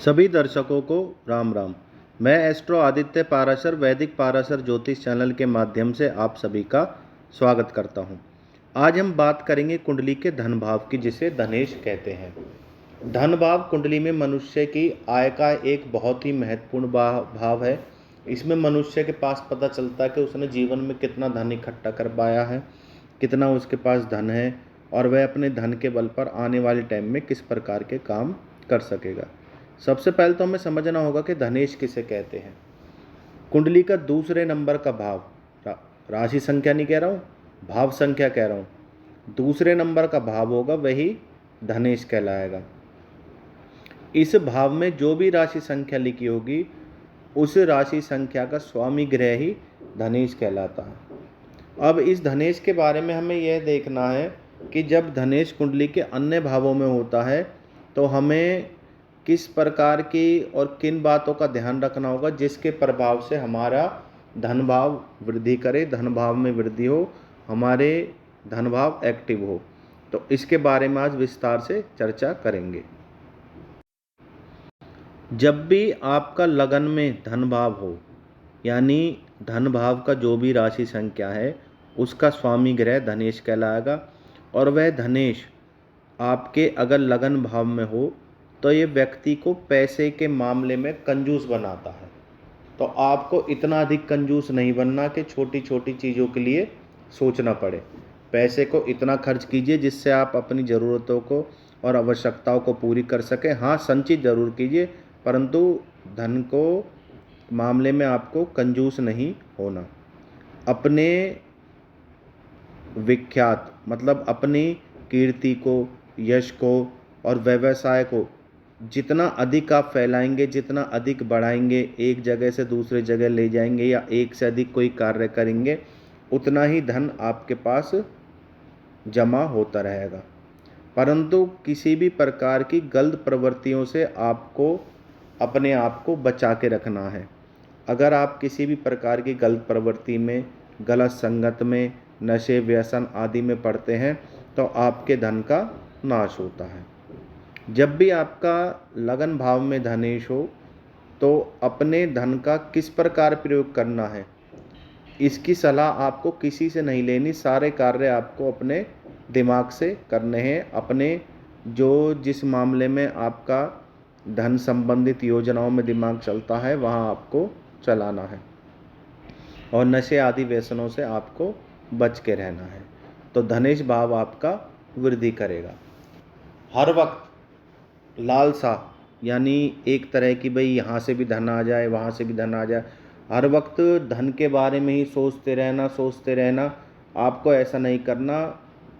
सभी दर्शकों को राम राम। मैं एस्ट्रो आदित्य पाराशर वैदिक पाराशर ज्योतिष चैनल के माध्यम से आप सभी का स्वागत करता हूं। आज हम बात करेंगे कुंडली के धन भाव की, जिसे धनेश कहते हैं। धन भाव कुंडली में मनुष्य की आय का एक बहुत ही महत्वपूर्ण भाव है। इसमें मनुष्य के पास पता चलता है कि उसने जीवन में कितना धन इकट्ठा कर पाया है, कितना उसके पास धन है और वह अपने धन के बल पर आने वाले टाइम में किस प्रकार के काम कर सकेगा। सबसे पहले तो हमें समझना होगा कि धनेश किसे कहते हैं। कुंडली का दूसरे नंबर का भाव, राशि संख्या नहीं कह रहा हूँ, भाव संख्या कह रहा हूँ, दूसरे नंबर का भाव होगा वही धनेश कहलाएगा। इस भाव में जो भी राशि संख्या लिखी होगी उस राशि संख्या का स्वामी ग्रह ही धनेश कहलाता है। अब इस धनेश के बारे में हमें यह देखना है कि जब धनेश कुंडली के अन्य भावों में होता है तो हमें किस प्रकार की और किन बातों का ध्यान रखना होगा जिसके प्रभाव से हमारा धन भाव वृद्धि करे, धन भाव में वृद्धि हो, हमारे धन भाव एक्टिव हो। तो इसके बारे में आज विस्तार से चर्चा करेंगे। जब भी आपका लगन में धन भाव हो, यानी धन भाव का जो भी राशि संख्या है उसका स्वामी ग्रह धनेश कहलाएगा। और वह धनेश आपके अगर लगन भाव में हो तो ये व्यक्ति को पैसे के मामले में कंजूस बनाता है। तो आपको इतना अधिक कंजूस नहीं बनना कि छोटी छोटी चीज़ों के लिए सोचना पड़े। पैसे को इतना खर्च कीजिए जिससे आप अपनी ज़रूरतों को और आवश्यकताओं को पूरी कर सकें। हाँ, संचित जरूर कीजिए, परंतु धन को मामले में आपको कंजूस नहीं होना। अपने विख्यात मतलब अपनी कीर्ति को, यश को और व्यवसाय को जितना अधिक आप फैलाएंगे, जितना अधिक बढ़ाएंगे, एक जगह से दूसरे जगह ले जाएंगे या एक से अधिक कोई कार्य करेंगे, उतना ही धन आपके पास जमा होता रहेगा। परंतु किसी भी प्रकार की गलत प्रवृत्तियों से आपको अपने आप को बचा के रखना है। अगर आप किसी भी प्रकार की गलत प्रवृत्ति में, गलत संगत में, नशे व्यसन आदि में पड़ते हैं तो आपके धन का नाश होता है। जब भी आपका लगन भाव में धनेश हो तो अपने धन का किस प्रकार प्रयोग करना है, इसकी सलाह आपको किसी से नहीं लेनी। सारे कार्य आपको अपने दिमाग से करने हैं। अपने जिस मामले में आपका धन संबंधित योजनाओं में दिमाग चलता है वहाँ आपको चलाना है और नशे आदि व्यसनों से आपको बच के रहना है। तो धनेश भाव आपका वृद्धि करेगा। हर वक्त लालसा, यानी एक तरह की भाई यहाँ से भी धन आ जाए, वहाँ से भी धन आ जाए, हर वक्त धन के बारे में ही सोचते रहना। आपको ऐसा नहीं करना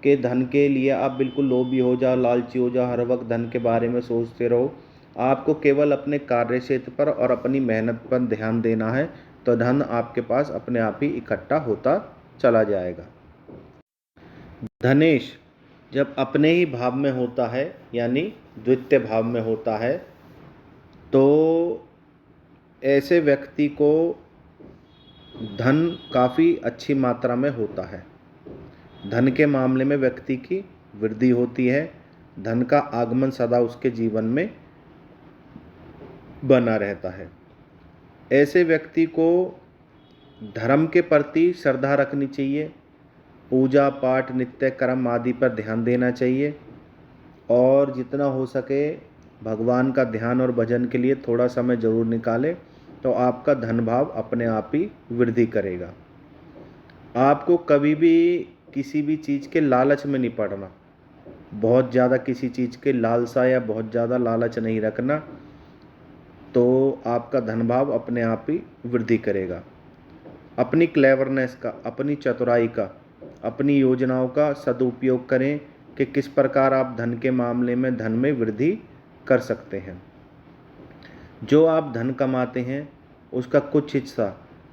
कि धन के लिए आप बिल्कुल लोभी हो जाओ, लालची हो जाओ, हर वक्त धन के बारे में सोचते रहो। आपको केवल अपने कार्य क्षेत्र पर और अपनी मेहनत पर ध्यान देना है, तो धन आपके पास अपने आप ही इकट्ठा होता चला जाएगा। धनेश जब अपने ही भाव में होता है, यानी द्वितीय भाव में होता है, तो ऐसे व्यक्ति को धन काफ़ी अच्छी मात्रा में होता है। धन के मामले में व्यक्ति की वृद्धि होती है, धन का आगमन सदा उसके जीवन में बना रहता है। ऐसे व्यक्ति को धर्म के प्रति श्रद्धा रखनी चाहिए, पूजा पाठ नित्य कर्म आदि पर ध्यान देना चाहिए और जितना हो सके भगवान का ध्यान और भजन के लिए थोड़ा समय जरूर निकालें, तो आपका धन भाव अपने आप ही वृद्धि करेगा। आपको कभी भी किसी भी चीज़ के लालच में नहीं पड़ना, बहुत ज़्यादा किसी चीज़ के लालसा या बहुत ज़्यादा लालच नहीं रखना, तो आपका धन भाव अपने आप ही वृद्धि करेगा। अपनी क्लेवरनेस का, अपनी चतुराई का, अपनी योजनाओं का सदुपयोग करें कि किस प्रकार आप धन के मामले में धन में वृद्धि कर सकते हैं। जो आप धन कमाते हैं उसका कुछ हिस्सा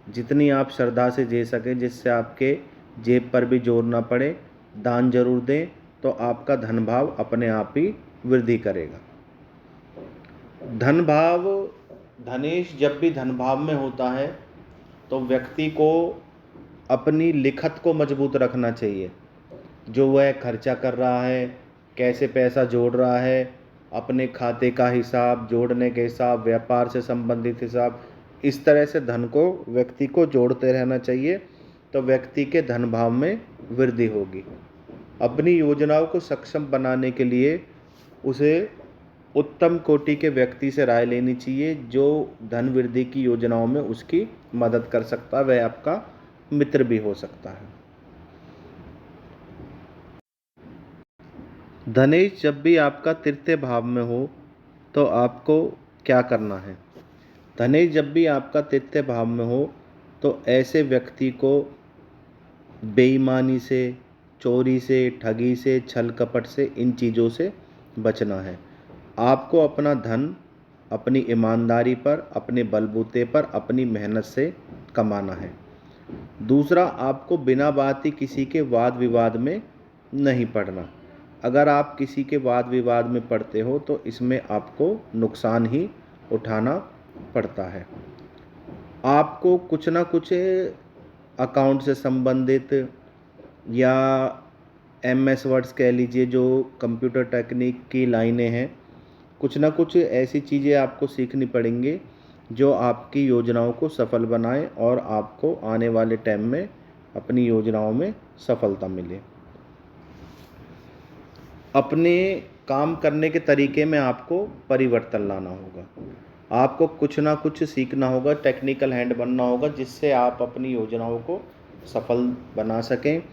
जितनी आप श्रद्धा से दे सकें, जिससे आपके जेब पर भी जोर ना पड़े, दान जरूर दें, तो आपका धन भाव अपने आप ही वृद्धि करेगा। धन भाव, धनेश जब भी धन भाव में होता है तो व्यक्ति को अपनी लिखत को मजबूत रखना चाहिए। जो वह खर्चा कर रहा है, कैसे पैसा जोड़ रहा है, अपने खाते का हिसाब, जोड़ने के हिसाब, व्यापार से संबंधित हिसाब, इस तरह से धन को व्यक्ति को जोड़ते रहना चाहिए, तो व्यक्ति के धन भाव में वृद्धि होगी। अपनी योजनाओं को सक्षम बनाने के लिए उसे उत्तम कोटि के व्यक्ति से राय लेनी चाहिए, जो धन वृद्धि की योजनाओं में उसकी मदद कर सकता है, वह आपका मित्र भी हो सकता है। धनेश जब भी आपका तृतीय भाव में हो तो आपको क्या करना है? धनेश जब भी आपका तृतीय भाव में हो तो ऐसे व्यक्ति को बेईमानी से, चोरी से, ठगी से, छल कपट से, इन चीज़ों से बचना है। आपको अपना धन अपनी ईमानदारी पर, अपने बलबूते पर, अपनी मेहनत से कमाना है। दूसरा, आपको बिना बात ही किसी के वाद विवाद में नहीं पड़ना। अगर आप किसी के वाद विवाद में पड़ते हो तो इसमें आपको नुकसान ही उठाना पड़ता है। आपको कुछ ना कुछ अकाउंट से संबंधित या MS वर्ड्स कह लीजिए, जो कंप्यूटर टेक्निक की लाइनें हैं, कुछ ना कुछ ऐसी चीज़ें आपको सीखनी पड़ेंगी जो आपकी योजनाओं को सफल बनाएं और आपको आने वाले टाइम में अपनी योजनाओं में सफलता मिले। अपने काम करने के तरीके में आपको परिवर्तन लाना होगा। आपको कुछ ना कुछ सीखना होगा, टेक्निकल हैंड बनना होगा, जिससे आप अपनी योजनाओं को सफल बना सकें।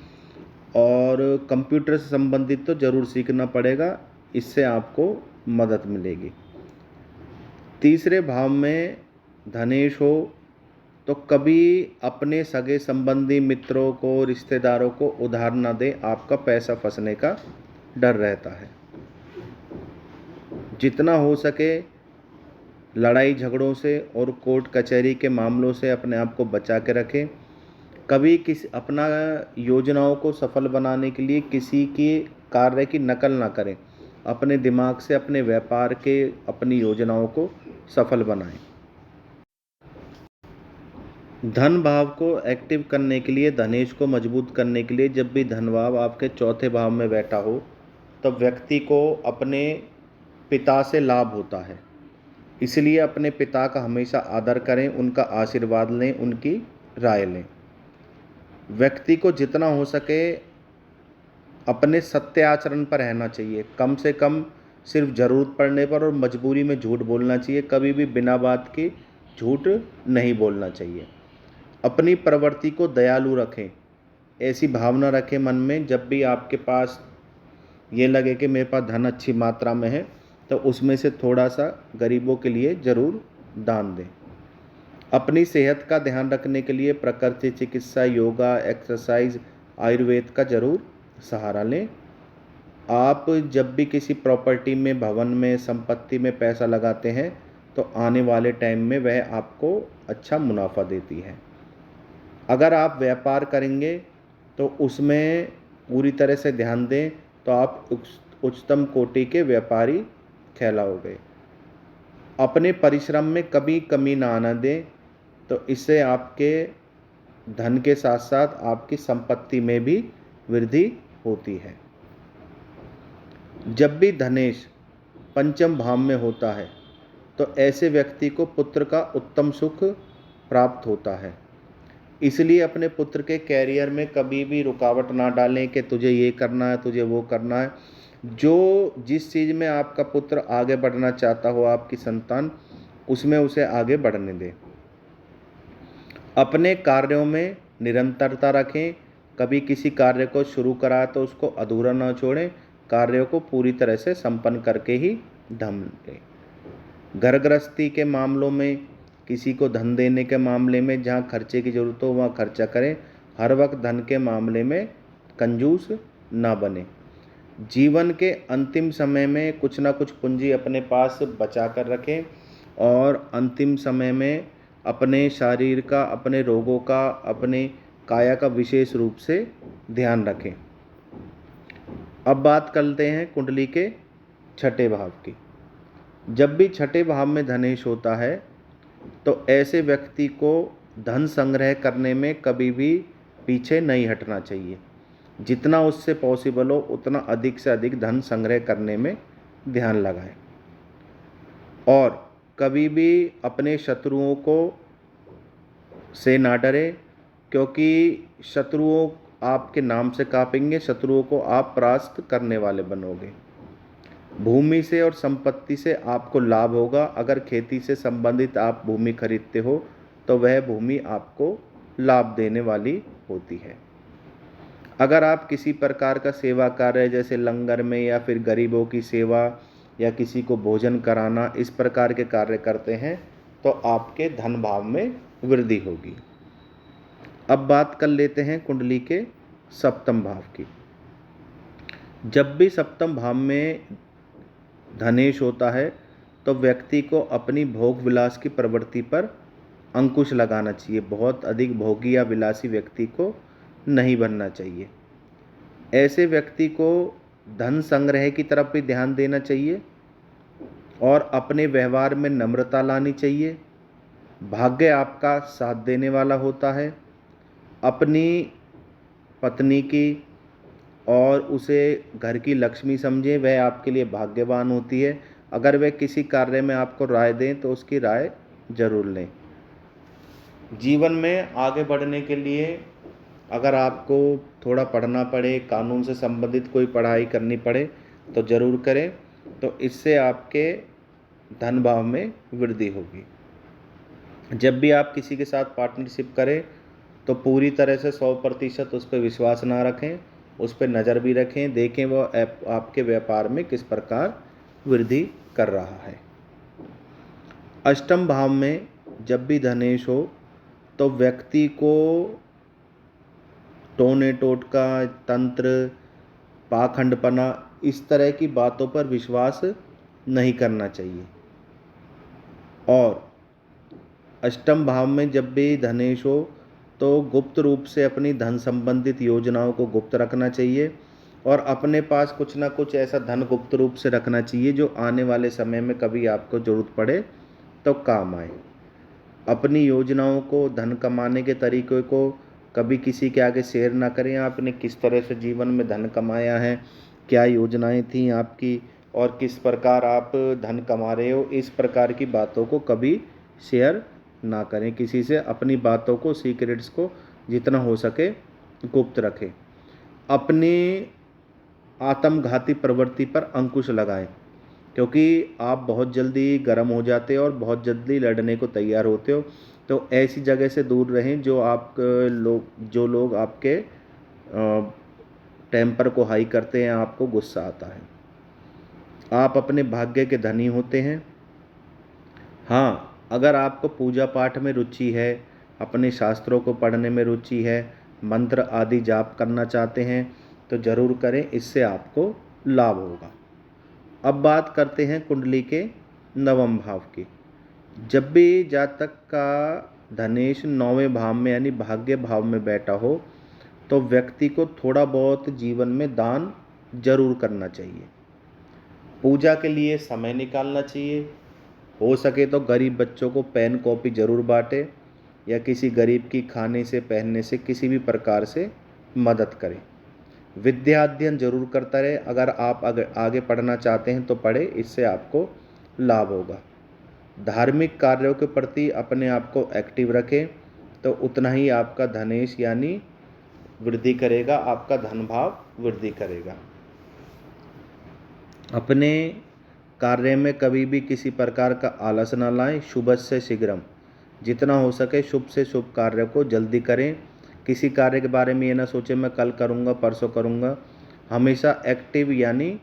और कंप्यूटर से संबंधित तो ज़रूर सीखना पड़ेगा, इससे आपको मदद मिलेगी। तीसरे भाव में धनेश हो तो कभी अपने सगे संबंधी, मित्रों को, रिश्तेदारों को उधार न दे, आपका पैसा फंसने का डर रहता है। जितना हो सके लड़ाई झगड़ों से और कोर्ट कचहरी के मामलों से अपने आप को बचा के रखें। कभी किसी अपना योजनाओं को सफल बनाने के लिए किसी के कार्य की नकल ना करें। अपने दिमाग से अपने व्यापार के, अपनी योजनाओं को सफल बनाएं। धन भाव को एक्टिव करने के लिए, धनेश को मजबूत करने के लिए, जब भी धन भाव आपके चौथे भाव में बैठा हो तो व्यक्ति को अपने पिता से लाभ होता है। इसलिए अपने पिता का हमेशा आदर करें, उनका आशीर्वाद लें, उनकी राय लें। व्यक्ति को जितना हो सके अपने सत्य आचरण पर रहना चाहिए। कम से कम सिर्फ ज़रूरत पड़ने पर और मजबूरी में झूठ बोलना चाहिए। कभी भी बिना बात के झूठ नहीं बोलना चाहिए। अपनी प्रवृत्ति को दयालु रखें। ऐसी भावना रखें मन में, जब भी आपके पास ये लगे कि मेरे पास धन अच्छी मात्रा में है तो उसमें से थोड़ा सा गरीबों के लिए ज़रूर दान दें। अपनी सेहत का ध्यान रखने के लिए प्रकृति चिकित्सा, योगा, एक्सरसाइज, आयुर्वेद का ज़रूर सहारा लें। आप जब भी किसी प्रॉपर्टी में, भवन में, संपत्ति में पैसा लगाते हैं तो आने वाले टाइम में वह आपको अच्छा मुनाफा देती है। अगर आप व्यापार करेंगे तो उसमें पूरी तरह से ध्यान दें तो आप उच्चतम कोटि के व्यापारी कहलाओगे। अपने परिश्रम में कभी कमी ना आना दें, तो इससे आपके धन के साथ साथ आपकी संपत्ति में भी वृद्धि होती है। जब भी धनेश पंचम भाव में होता है तो ऐसे व्यक्ति को पुत्र का उत्तम सुख प्राप्त होता है। इसलिए अपने पुत्र के कैरियर में कभी भी रुकावट ना डालें कि तुझे ये करना है, तुझे वो करना है। जिस चीज़ में आपका पुत्र आगे बढ़ना चाहता हो, आपकी संतान, उसमें उसे आगे बढ़ने दें। अपने कार्यों में निरंतरता रखें। कभी किसी कार्य को शुरू करा तो उसको अधूरा ना छोड़ें। कार्यों को पूरी तरह से संपन्न करके ही धन लें। घर गृहस्थी के मामलों में, किसी को धन देने के मामले में, जहाँ खर्चे की ज़रूरत हो वहाँ खर्चा करें। हर वक्त धन के मामले में कंजूस ना बने। जीवन के अंतिम समय में कुछ ना कुछ पूंजी अपने पास बचा कर रखें और अंतिम समय में अपने शरीर का, अपने रोगों का, अपने काया का विशेष रूप से ध्यान रखें। अब बात करते हैं कुंडली के छठे भाव की। जब भी छठे भाव में धनेश होता है तो ऐसे व्यक्ति को धन संग्रह करने में कभी भी पीछे नहीं हटना चाहिए। जितना उससे पॉसिबल हो उतना अधिक से अधिक धन संग्रह करने में ध्यान लगाएं। और कभी भी अपने शत्रुओं को से ना डरे, क्योंकि शत्रुओं आपके नाम से कांपेंगे, शत्रुओं को आप परास्त करने वाले बनोगे। भूमि से और संपत्ति से आपको लाभ होगा। अगर खेती से संबंधित आप भूमि खरीदते हो तो वह भूमि आपको लाभ देने वाली होती है। अगर आप किसी प्रकार का सेवा कार्य जैसे लंगर में या फिर गरीबों की सेवा या किसी को भोजन कराना, इस प्रकार के कार्य करते हैं तो आपके धन भाव में वृद्धि होगी। अब बात कर लेते हैं कुंडली के सप्तम भाव की। जब भी सप्तम भाव में धनेश होता है तो व्यक्ति को अपनी भोग विलास की प्रवृत्ति पर अंकुश लगाना चाहिए। बहुत अधिक भोगी या विलासी व्यक्ति को नहीं बनना चाहिए। ऐसे व्यक्ति को धन संग्रह की तरफ भी ध्यान देना चाहिए और अपने व्यवहार में नम्रता लानी चाहिए। भाग्य आपका साथ देने वाला होता है। अपनी पत्नी की और उसे घर की लक्ष्मी समझें, वह आपके लिए भाग्यवान होती है। अगर वह किसी कार्य में आपको राय दें तो उसकी राय जरूर लें। जीवन में आगे बढ़ने के लिए अगर आपको थोड़ा पढ़ना पड़े, कानून से संबंधित कोई पढ़ाई करनी पड़े तो ज़रूर करें, तो इससे आपके धन भाव में वृद्धि होगी। जब भी आप किसी के साथ पार्टनरशिप करें तो पूरी तरह से 100% उस पर विश्वास ना रखें, उस पर नज़र भी रखें, देखें वो आपके व्यापार में किस प्रकार वृद्धि कर रहा है। अष्टम भाव में जब भी धनेश हो तो व्यक्ति को टोने टोटका, तंत्र, पाखंडपना, इस तरह की बातों पर विश्वास नहीं करना चाहिए। और अष्टम भाव में जब भी धनेश हो तो गुप्त रूप से अपनी धन संबंधित योजनाओं को गुप्त रखना चाहिए और अपने पास कुछ ना कुछ ऐसा धन गुप्त रूप से रखना चाहिए जो आने वाले समय में कभी आपको ज़रूरत पड़े तो काम आए। अपनी योजनाओं को, धन कमाने के तरीक़े को कभी किसी के आगे शेयर ना करें। आपने किस तरह से जीवन में धन कमाया है, क्या योजनाएं थी आपकी और किस प्रकार आप धन कमा रहे हो, इस प्रकार की बातों को कभी शेयर ना करें किसी से। अपनी बातों को, सीक्रेट्स को जितना हो सके गुप्त रखें। अपनी आत्मघाती प्रवृत्ति पर अंकुश लगाएं, क्योंकि आप बहुत जल्दी गर्म हो जाते हो और बहुत जल्दी लड़ने को तैयार होते हो। तो ऐसी जगह से दूर रहें जो लोग आपके टेम्पर को हाई करते हैं, आपको गुस्सा आता है। आप अपने भाग्य के धनी होते हैं। हाँ, अगर आपको पूजा पाठ में रुचि है, अपने शास्त्रों को पढ़ने में रुचि है, मंत्र आदि जाप करना चाहते हैं तो ज़रूर करें, इससे आपको लाभ होगा। अब बात करते हैं कुंडली के नवम भाव की। जब भी जातक का धनेश 9वें भाव में यानी भाग्य भाव में बैठा हो तो व्यक्ति को थोड़ा बहुत जीवन में दान जरूर करना चाहिए। पूजा के लिए समय निकालना चाहिए। हो सके तो गरीब बच्चों को पेन कॉपी जरूर बांटे या किसी गरीब की खाने से, पहनने से, किसी भी प्रकार से मदद करें। विद्या अध्ययन जरूर करता रहे। अगर आप आगे पढ़ना चाहते हैं तो पढ़े, इससे आपको लाभ होगा। धार्मिक कार्यों के प्रति अपने आप को एक्टिव रखें तो उतना ही आपका धनेश यानी वृद्धि करेगा, आपका धन भाव वृद्धि करेगा। अपने कार्य में कभी भी किसी प्रकार का आलस न लाएं। शुभ से शीघ्रम, जितना हो सके शुभ से शुभ कार्य को जल्दी करें। किसी कार्य के बारे में ये ना सोचें मैं कल करूँगा, परसों करूँगा। हमेशा एक्टिव यानी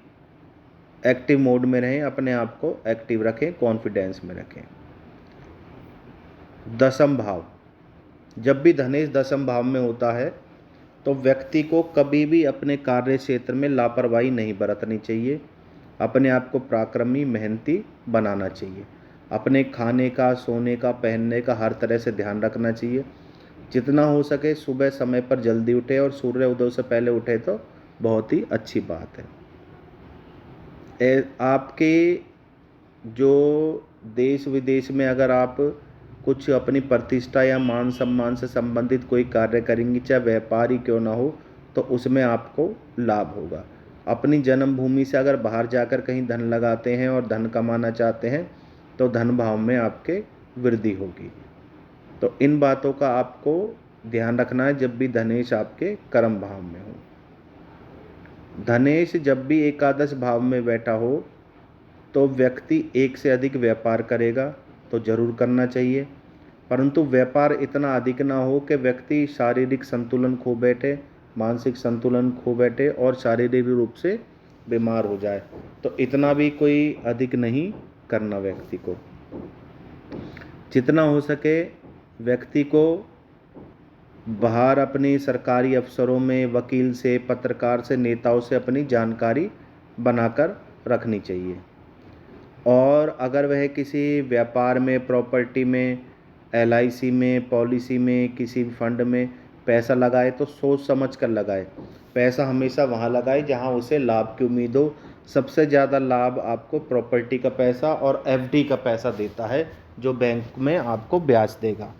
एक्टिव मोड में रहें, अपने आप को एक्टिव रखें, कॉन्फिडेंस में रखें। दसम भाव, जब भी धनेश दसम भाव में होता है तो व्यक्ति को कभी भी अपने कार्य क्षेत्र में लापरवाही नहीं बरतनी चाहिए। अपने आप को पराक्रमी, मेहनती बनाना चाहिए। अपने खाने का, सोने का, पहनने का हर तरह से ध्यान रखना चाहिए। जितना हो सके सुबह समय पर जल्दी उठे और सूर्य उदय से पहले उठे तो बहुत ही अच्छी बात है। आपके जो देश विदेश में अगर आप कुछ अपनी प्रतिष्ठा या मान सम्मान से संबंधित कोई कार्य करेंगे, चाहे व्यापार ही क्यों ना हो, तो उसमें आपको लाभ होगा। अपनी जन्मभूमि से अगर बाहर जाकर कहीं धन लगाते हैं और धन कमाना चाहते हैं तो धन भाव में आपके वृद्धि होगी। तो इन बातों का आपको ध्यान रखना है जब भी धनेश आपके कर्म भाव में हो। धनेश जब भी एकादश भाव में बैठा हो तो व्यक्ति एक से अधिक व्यापार करेगा, तो जरूर करना चाहिए, परंतु व्यापार इतना अधिक ना हो कि व्यक्ति शारीरिक संतुलन खो बैठे, मानसिक संतुलन खो बैठे और शारीरिक रूप से बीमार हो जाए। तो इतना भी कोई अधिक नहीं करना व्यक्ति को। जितना हो सके व्यक्ति को बाहर अपनी सरकारी अफसरों में, वकील से, पत्रकार से, नेताओं से अपनी जानकारी बनाकर रखनी चाहिए। और अगर वह किसी व्यापार में, प्रॉपर्टी में, LIC में, पॉलिसी में, किसी फंड में पैसा लगाए तो सोच समझ कर लगाए। पैसा हमेशा वहाँ लगाए जहाँ उसे लाभ की उम्मीद हो। सबसे ज़्यादा लाभ आपको प्रॉपर्टी का पैसा और FD का पैसा देता है, जो बैंक में आपको ब्याज देगा।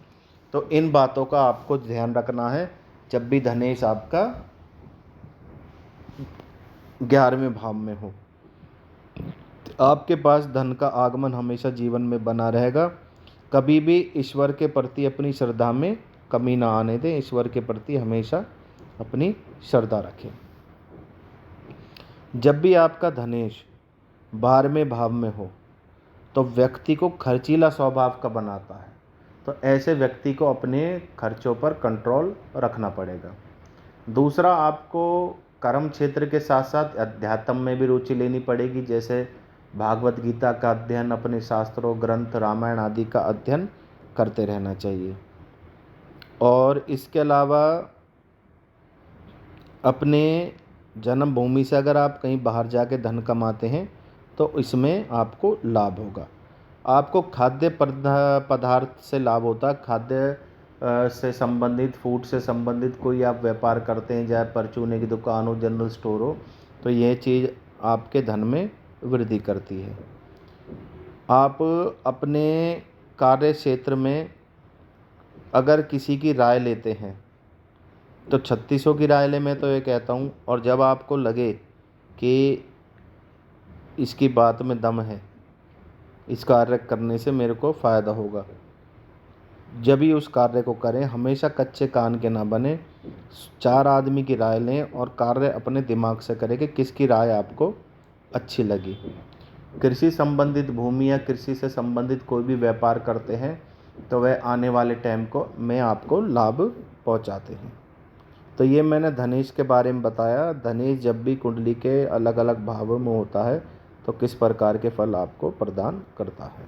तो इन बातों का आपको ध्यान रखना है जब भी धनेश आपका 11वें भाव में हो। आपके पास धन का आगमन हमेशा जीवन में बना रहेगा। कभी भी ईश्वर के प्रति अपनी श्रद्धा में कमी ना आने दें। ईश्वर के प्रति हमेशा अपनी श्रद्धा रखें। जब भी आपका धनेश 12वें भाव में हो तो व्यक्ति को खर्चीला स्वभाव का बनाता है। तो ऐसे व्यक्ति को अपने खर्चों पर कंट्रोल रखना पड़ेगा। दूसरा, आपको कर्म क्षेत्र के साथ साथ अध्यात्म में भी रुचि लेनी पड़ेगी। जैसे भागवत गीता का अध्ययन, अपने शास्त्रों, ग्रंथ, रामायण आदि का अध्ययन करते रहना चाहिए। और इसके अलावा अपने जन्मभूमि से अगर आप कहीं बाहर जाके धन कमाते हैं तो इसमें आपको लाभ होगा। आपको खाद्य पदार्थ से लाभ होता है। खाद्य से संबंधित, फूड से संबंधित कोई आप व्यापार करते हैं, चाहे परचूने की दुकान हो, जनरल स्टोर हो, तो यह चीज़ आपके धन में वृद्धि करती है। आप अपने कार्य क्षेत्र में अगर किसी की राय लेते हैं तो 3600 की राय ले, मैं तो ये कहता हूँ। और जब आपको लगे कि इसकी बात में दम है, इस कार्य करने से मेरे को फ़ायदा होगा, जब ही उस कार्य को करें। हमेशा कच्चे कान के ना बने। 4 आदमी की राय लें और कार्य अपने दिमाग से करें कि किसकी राय आपको अच्छी लगी। कृषि संबंधित भूमि या कृषि से संबंधित कोई भी व्यापार करते हैं तो वह आने वाले टाइम को में आपको लाभ पहुंचाते हैं। तो ये मैंने धनेश के बारे में बताया। धनेश जब भी कुंडली के अलग अलग भावों में होता है तो किस प्रकार के फल आपको प्रदान करता है।